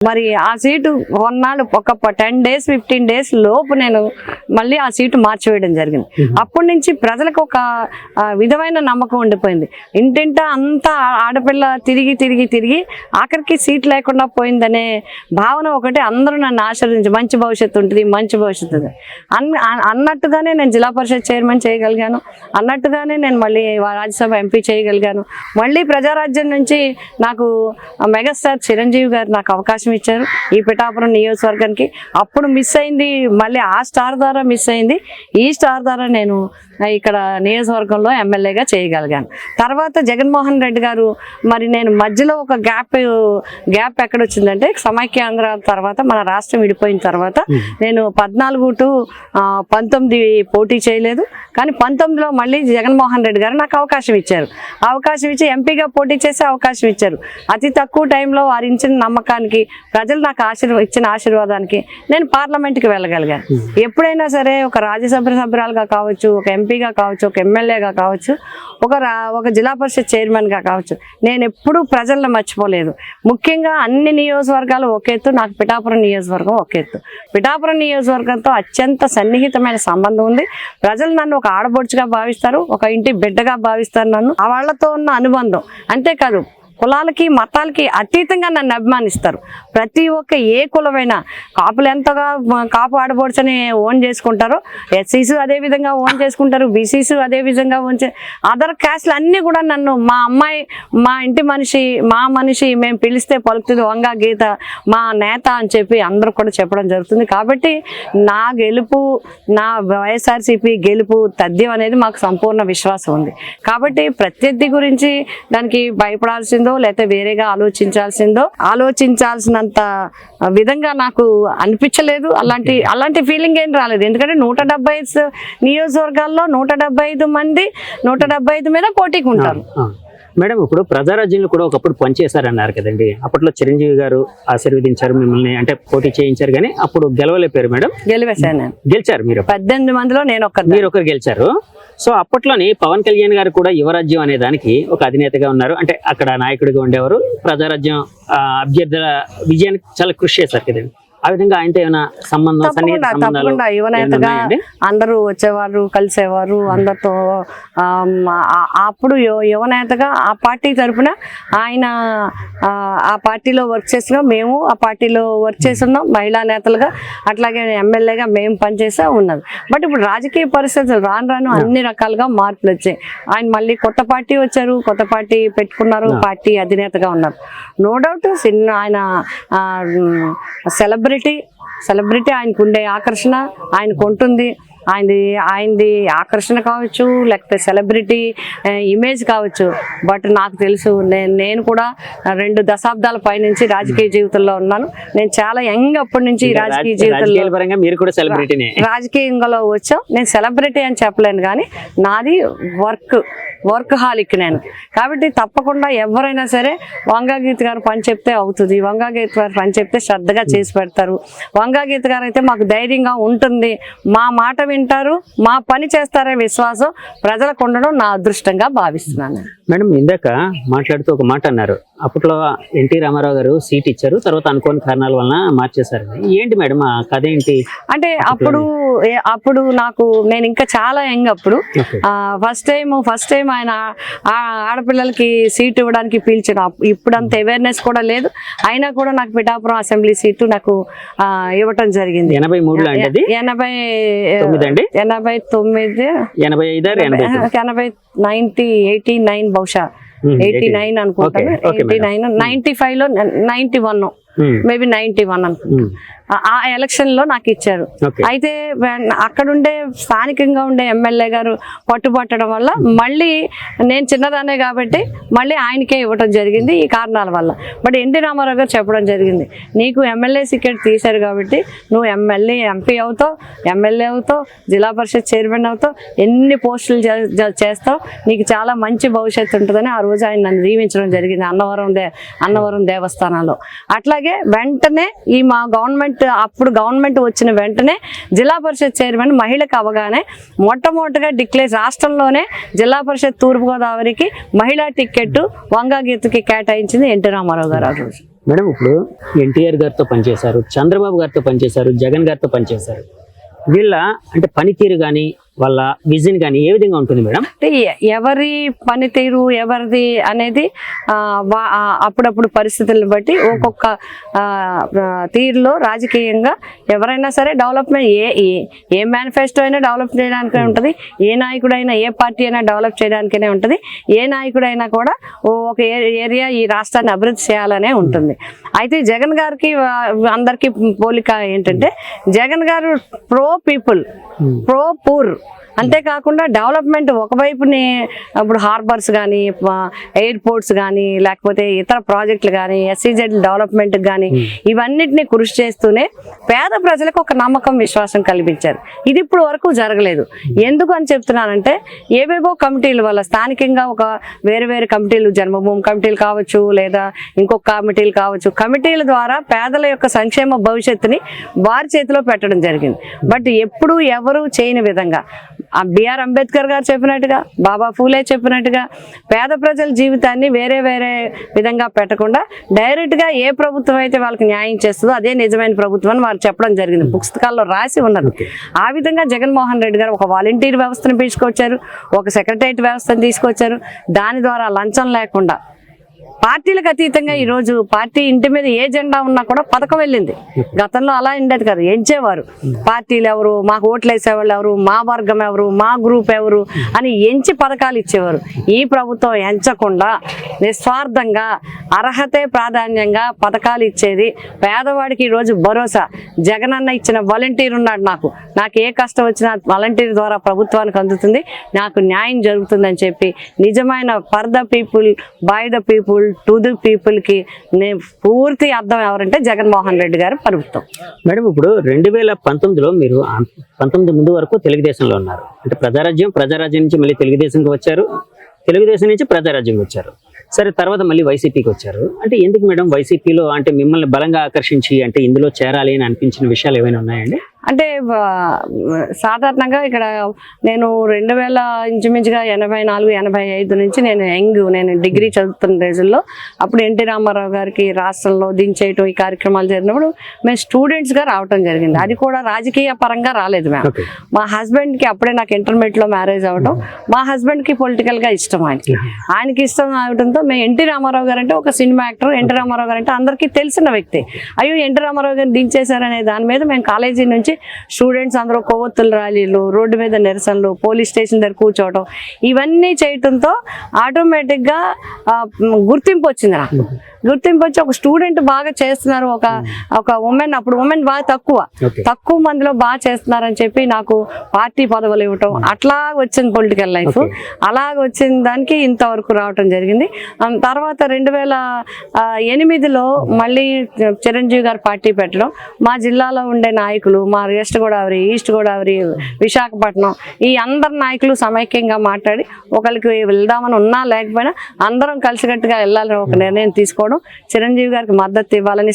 మరి ఆ సీటు కొన్నాళ్ళు ఒక 10 days 15 days లోపు నేను మళ్ళీ ఆ సీటు మార్చివేయడం జరిగింది. అప్పటి నుంచి ప్రజలకు ఒక విధమైన నమ్మకం ఉండిపోయింది. ఇంటింటా అంతా ఆడపిల్ల తిరిగి తిరిగి తిరిగి ఆఖరికి సీట్ లేకుండా పోయిందనే భావన ఒకటి. అందరూ నన్ను ఆశీర్వదించి మంచి భవిష్యత్తు ఉంటుంది, మంచి భవిష్యత్తు అన్నట్టుగానే నేను జిల్లా పరిషత్ చైర్మన్ చేయగలిగాను, అన్నట్టుగానే నేను మళ్ళీ రాజ్యసభ ఎంపీ చేయగలిగాను. మళ్ళీ ప్రజారాజ్యం నుంచి నాకు మెగాస్టార్ చిరంజీవి గారు నాకు అవకాశం ఇచ్చారు ఈ పిఠాపురం నియోజకవర్గానికి. అప్పుడు మిస్ అయింది, మళ్ళీ ఆ స్టార్ ద్వారా మిస్ అయింది. ఈ స్టార్ ద్వారా నేను ఇక్కడ నియోజకవర్గంలో ఎమ్మెల్యేగా చేయగలిగాను. తర్వాత జగన్మోహన్ రెడ్డి గారు మరి నేను మధ్యలో ఒక గ్యాప్ ఎక్కడ వచ్చిందంటే సమైక్యాంధ్ర తర్వాత మన రాష్ట్రం విడిపోయిన తర్వాత నేను 14 to 19 పోటీ చేయలేదు. కానీ 19లో మళ్ళీ జగన్మోహన్ రెడ్డి గారు నాకు అవకాశం ఇచ్చారు. అవకాశం ఇచ్చి ఎంపీగా పోటీ చేసే అవకాశం ఇచ్చారు. అతి తక్కువ టైంలో వారు ఇచ్చిన నమ్మకానికి, ప్రజలు నాకు ఇచ్చిన ఆశీర్వాదానికి నేను పార్లమెంట్కి వెళ్ళగలిగాను. ఎప్పుడైనా సరే ఒక రాజ్యసభ సభ్యురాలుగా కావచ్చు, ఒక ఎంపీగా కావచ్చు, ఒక ఎమ్మెల్యేగా కావచ్చు, ఒక జిల్లా పరిషత్ చైర్మన్గా కావచ్చు, నేను ఎప్పుడూ ప్రజలను మర్చిపోలేదు. ముఖ్యంగా అన్ని నియోజకవర్గాలు ఒక ఎత్తు, నాకు పిఠాపురం నియోజకవర్గం ఒక ఎత్తు. పిఠాపురం నియోజకవర్గంతో అత్యంత సన్నిహితమైన సంబంధం ఉంది. ప్రజలు నన్ను ఒక ఆడబొడుచుగా భావిస్తారు, ఒక ఇంటి బిడ్డగా భావిస్తారు. నన్ను ఆ వాళ్లతో ఉన్న అనుబంధం అంతేకాదు, కులాలకి మతాలకి అతీతంగా నన్ను అభిమానిస్తారు. ప్రతి ఒక్క ఏ కులమైనా కాపులు ఎంతగా కాపు ఆడబోడ్చని ఓన్ చేసుకుంటారో ఎస్సీస్ అదే విధంగా ఓన్ చేసుకుంటారు, బీసీస్ అదే విధంగా అదర్ క్యాస్ట్లు అన్నీ కూడా నన్ను మా అమ్మాయి, మా ఇంటి మనిషి, మా మనిషి, మేము పిలిస్తే పలుకుతుంది వంగా గీత, మా నేత అని చెప్పి అందరూ కూడా చెప్పడం జరుగుతుంది. కాబట్టి నా గెలుపు, నా వైఎస్ఆర్సీపీ గెలుపు తథ్యం అనేది మాకు సంపూర్ణ విశ్వాసం ఉంది. కాబట్టి ప్రత్యర్థి గురించి దానికి భయపడాల్సిందో లేకపోతే వేరేగా ఆలోచించాల్సినంత విధంగా నాకు అనిపించలేదు. అలాంటి ఫీలింగ్ ఏం రాలేదు. ఎందుకంటే 175 నియోజకవర్గాల్లో 175 మంది 175 మీద పోటీకి ఉంటారు. మేడం, ఇప్పుడు ప్రజారాజ్యంలో కూడా ఒకప్పుడు పనిచేశారన్నారు కదండి. అప్పట్లో చిరంజీవి గారు ఆశీర్వదించారు మిమ్మల్ని, అంటే పోటీ చేయించారు, కానీ అప్పుడు గెలవలేపారు. మేడం గెలివేశాను, గెలిచారు మీరు. 18 మందిలో మీరు ఒకరు గెలిచారు. సో అప్పట్లోని పవన్ కళ్యాణ్ గారు కూడా యువరాజ్యం అనే దానికి ఒక అధినేతగా ఉన్నారు, అంటే అక్కడ నాయకుడిగా ఉండేవారు. ప్రజారాజ్యం అభ్యర్థుల విజయానికి చాలా కృషి చేశారు కదండి. ఆ విధంగా ఆయనతో ఏమైనా తప్పకుండా యువనేతగా అందరూ వచ్చేవారు, కలిసేవారు అందరితో. అప్పుడు యువనేతగా ఆ పార్టీ తరఫున ఆయన ఆ పార్టీలో వర్క్ చేస్తున్నాం, మేము ఆ పార్టీలో వర్క్ చేస్తున్నాం మహిళా నేతలుగా. అట్లాగే ఎమ్మెల్యేగా మేము పనిచేసా ఉన్నది. బట్ ఇప్పుడు రాజకీయ పరిస్థితులు రాను అన్ని రకాలుగా మార్పులు వచ్చాయి. ఆయన మళ్ళీ కొత్త పార్టీ వచ్చారు, కొత్త పార్టీ పెట్టుకున్నారు, పార్టీ అధినేతగా ఉన్నారు. నో డౌట్ ఆయన సెలబ్రిటీ ఆయనకు ఉండే ఆకర్షణ ఆయనకు ఉంటుంది. ఆయనది ఆకర్షణ కావచ్చు, లేకపోతే సెలబ్రిటీ ఇమేజ్ కావచ్చు. బట్ నాకు తెలుసు, నేను కూడా 2 దశాబ్దాల పైనుంచి రాజకీయ జీవితంలో ఉన్నాను. నేను చాలా యంగ్ అప్పటి నుంచి రాజకీయ జీవితంలో రాజకీయంలో వచ్చాం. నేను సెలబ్రిటీ అని చెప్పలేను, కానీ నాది వర్క్ హాలిక్ నేను. కాబట్టి తప్పకుండా ఎవరైనా సరే వంగాగీత గారు పని చెప్తే అవుతుంది, వంగాగీత గారు పని చెప్తే శ్రద్ధగా చేసి పెడతారు. వంగాగీత గారు అయితే మాకు ధైర్యంగా ఉంటుంది, మా మాట వింటారు, మా పని చేస్తారనే విశ్వాసం ప్రజలకు ఉండడం నా అదృష్టంగా భావిస్తున్నాను. మేడం, ఇందాక మాట్లాడుతూ ఒక మాట అన్నారు, అప్పట్లో ఎన్టీ రామారావు గారు సీట్ ఇచ్చారు, తర్వాత అనుకోని కారణాల వలన మార్చేశారు. ఏంటి మేడం ఆ కథ ఏంటి? అంటే అప్పుడు నేను ఇంకా చాలా యంగ్. అప్పుడు ఫస్ట్ టైం ఆయన ఆడపిల్లలకి సీట్ ఇవ్వడానికి పిలిచాడు. ఇప్పుడు అంత అవేర్నెస్ కూడా లేదు, అయినా కూడా నాకు పిఠాపురం అసెంబ్లీ సీటు నాకు ఇవ్వటం జరిగింది. 83లో 89 బహుశా 89 అనుకుంటాను, 89 95లో 91 మేబీ 91 అనుకుంటా. ఆ ఎలక్షన్ లో నాకు ఇచ్చారు. అయితే అక్కడుండే స్థానికంగా ఉండే ఎమ్మెల్యే గారు పట్టుబట్టడం వల్ల మళ్ళీ నేను చిన్నదానే కాబట్టి మళ్ళీ ఆయనకే ఇవ్వటం జరిగింది ఈ కారణాల వల్ల. బట్ ఎన్టీ రామారావు గారు చెప్పడం జరిగింది, నీకు ఎమ్మెల్యే టికెట్ తీశారు కాబట్టి నువ్వు ఎంపీ అవుతావు, ఎమ్మెల్యే అవుతావు, జిల్లా పరిషత్ చైర్మన్ అవుతావు, ఎన్ని పోస్టులు చేస్తావు, నీకు చాలా మంచి భవిష్యత్తు ఉంటుందని ఆ రోజు ఆయన నన్ను దీవించడం జరిగింది అన్నవరం దేవస్థానంలో. అట్లాగే వెంటనే మా అప్పుడు గవర్నమెంట్ వచ్చిన వెంటనే జిల్లా పరిషత్ చైర్మన్ మహిళకు అవగానే మొట్టమొదటిగా రాష్ట్రంలోనే జిల్లా పరిషత్ తూర్పుగోదావరికి మహిళా టికెట్ వంగాగీతకి కేటాయించింది ఎన్టీ రామారావు గారు ఆ రోజు. మేడం ఇప్పుడు ఎన్టీఆర్ గారితో పనిచేశారు, చంద్రబాబు గారితో పనిచేశారు, జగన్ గారితో పనిచేశారు. వీళ్ళ అంటే పనితీరు కానీ వాళ్ళ విజన్ కానీ ఏ విధంగా ఉంటుంది మేడం? అంటే ఎవరి పనితీరు ఎవరిది అనేది అప్పుడప్పుడు పరిస్థితులను బట్టి ఒక్కొక్క తీరులో రాజకీయంగా ఎవరైనా సరే డెవలప్మెంట్ ఏ మేనిఫెస్టో అయినా డెవలప్ చేయడానికే ఉంటుంది, ఏ నాయకుడైనా ఏ పార్టీ అయినా డెవలప్ చేయడానికనే ఉంటుంది, ఏ నాయకుడైనా కూడా ఒక ఏరియా ఈ రాష్ట్రాన్ని అభివృద్ధి చేయాలనే ఉంటుంది. అయితే జగన్ గారికి అందరికీ పోలిక ఏంటంటే జగన్ గారు ప్రో పీపుల్, ప్రో పూర్. అంతేకాకుండా డెవలప్మెంట్ ఒకవైపుని ఇప్పుడు హార్బర్స్ కానీ, ఎయిర్పోర్ట్స్ కానీ, లేకపోతే ఇతర ప్రాజెక్టులు కానీ, ఎస్సీజెడ్ డెవలప్మెంట్ కానీ ఇవన్నిటిని కృషి చేస్తూనే పేద ప్రజలకు ఒక నమ్మకం విశ్వాసం కల్పించారు. ఇది ఇప్పుడు వరకు జరగలేదు. ఎందుకు అని చెప్తున్నానంటే ఏవేవో కమిటీల వల్ల స్థానికంగా ఒక వేరు వేరు కమిటీలు, జన్మభూమి కమిటీలు కావచ్చు లేదా ఇంకొక కమిటీలు కావచ్చు, కమిటీల ద్వారా పేదల యొక్క సంక్షేమ భవిష్యత్తుని వారి చేతిలో పెట్టడం జరిగింది. బట్ ఎప్పుడు ఎవరు చేయని విధంగా బిఆర్ అంబేద్కర్ గారు చెప్పినట్టుగా, బాబా ఫూలే చెప్పినట్టుగా పేద ప్రజల జీవితాన్ని వేరే వేరే విధంగా పెట్టకుండా డైరెక్ట్గా ఏ ప్రభుత్వం అయితే వాళ్ళకి న్యాయం చేస్తుందో అదే నిజమైన ప్రభుత్వం అని వాళ్ళు చెప్పడం జరిగింది. పుస్తకాల్లో రాసి ఉన్నది. ఆ విధంగా జగన్మోహన్ రెడ్డి గారు ఒక వాలంటీర్ వ్యవస్థను తీసుకొచ్చారు, ఒక సెక్రటరియట్ వ్యవస్థను తీసుకొచ్చారు. దాని ద్వారా లంచం లేకుండా పార్టీలకు అతీతంగా ఈరోజు పార్టీ ఇంటి మీద ఏ జెండా ఉన్నా కూడా పథకం వెళ్ళింది. గతంలో అలా ఉండేది కాదు. ఎంచేవారు పార్టీలు ఎవరు, మాకు ఓట్లు వేసేవాళ్ళు ఎవరు, మా వర్గం ఎవరు, మా గ్రూప్ ఎవరు అని ఎంచి పథకాలు ఇచ్చేవారు. ఈ ప్రభుత్వం ఎంచకుండా నిస్వార్థంగా అర్హతే ప్రాధాన్యంగా పథకాలు ఇచ్చేది. పేదవాడికి ఈరోజు భరోసా. జగనన్న ఇచ్చిన వాలంటీర్ ఉన్నాడు. నాకు ఏ కష్టం వచ్చినా వాలంటీర్ ద్వారా ప్రభుత్వానికి అందుతుంది, నాకు న్యాయం జరుగుతుందని చెప్పి నిజమైన for the people, by the people, to the people కి పూర్తి అర్థం ఎవరంటే జగన్మోహన్ రెడ్డి గారు ప్రభుత్వం. మేడం ఇప్పుడు 2019లో మీరు 19 ముందు వరకు తెలుగుదేశంలో ఉన్నారు. అంటే ప్రజారాజ్యం నుంచి మళ్ళీ తెలుగుదేశంకి వచ్చారు, తెలుగుదేశం నుంచి ప్రజారాజ్యంకి వచ్చారు. సరే, తర్వాత మళ్ళీ వైసీపీకి వచ్చారు. అంటే ఎందుకు మేడం వైసీపీలో అంటే మిమ్మల్ని బలంగా ఆకర్షించి అంటే ఇందులో చేరాలి అని అనిపించిన విషయాలు ఏమైనా ఉన్నాయండి? అంటే సాధారణంగా ఇక్కడ నేను 2000 ఇంచుమించుగా 84, 85 నుంచి నేను డిగ్రీ చదువుతున్న రోజుల్లో అప్పుడు ఎన్టీ రామారావు గారికి రాష్ట్రంలో దించేయటం ఈ కార్యక్రమాలు జరిగినప్పుడు మేము స్టూడెంట్స్గా రావటం జరిగింది. అది కూడా రాజకీయ పరంగా రాలేదు మేము. మా హస్బెండ్కి అప్పుడే నాకు ఇంటర్మీడియట్లో మ్యారేజ్ అవ్వటం, మా హస్బెండ్కి పొలిటికల్గా ఇష్టం. ఆయనకి ఇష్టం అవడంతో మేము ఎన్టీ రామారావు గారు అంటే ఒక సినిమా యాక్టర్, ఎన్టీ రామారావు గారు అంటే అందరికీ తెలిసిన వ్యక్తి. అయ్యో ఎన్టీ రామారావు గారు దించేశారనే దాని మీద మేము కాలేజీ నుంచి స్టూడెంట్స్ అందరూ కొవ్వొత్తుల ర్యాలీలు, రోడ్డు మీద నిరసనలు, పోలీస్ స్టేషన్ దగ్గర కూర్చోవడం ఇవన్నీ చేయటంతో ఆటోమేటిక్గా గుర్తింపు వచ్చింది. నాకు గుర్తింపు వచ్చి ఒక స్టూడెంట్ బాగా చేస్తున్నారు, ఒక ఉమెన్, అప్పుడు ఉమెన్ బాగా తక్కువ మందిలో బాగా చేస్తున్నారని చెప్పి నాకు పార్టీ పదవులు ఇవ్వటం, అట్లా వచ్చింది పొలిటికల్ లైఫ్. అలాగ వచ్చిన దానికి ఇంతవరకు రావటం జరిగింది. తర్వాత 2008లో మళ్ళీ చిరంజీవి గారు పార్టీ పెట్టడం, మా జిల్లాలో ఉండే నాయకులు, మా వెస్ట్ గోదావరి, ఈస్ట్ గోదావరి, విశాఖపట్నం ఈ అందరు నాయకులు సమైక్యంగా మాట్లాడి ఒకరికి వెళ్దామని ఉన్నా లేకపోయినా అందరం కలిసికట్టుగా వెళ్ళాలని ఒక నిర్ణయం తీసుకోవడం, చిరంజీవి గారికి మద్దతు ఇవ్వాలని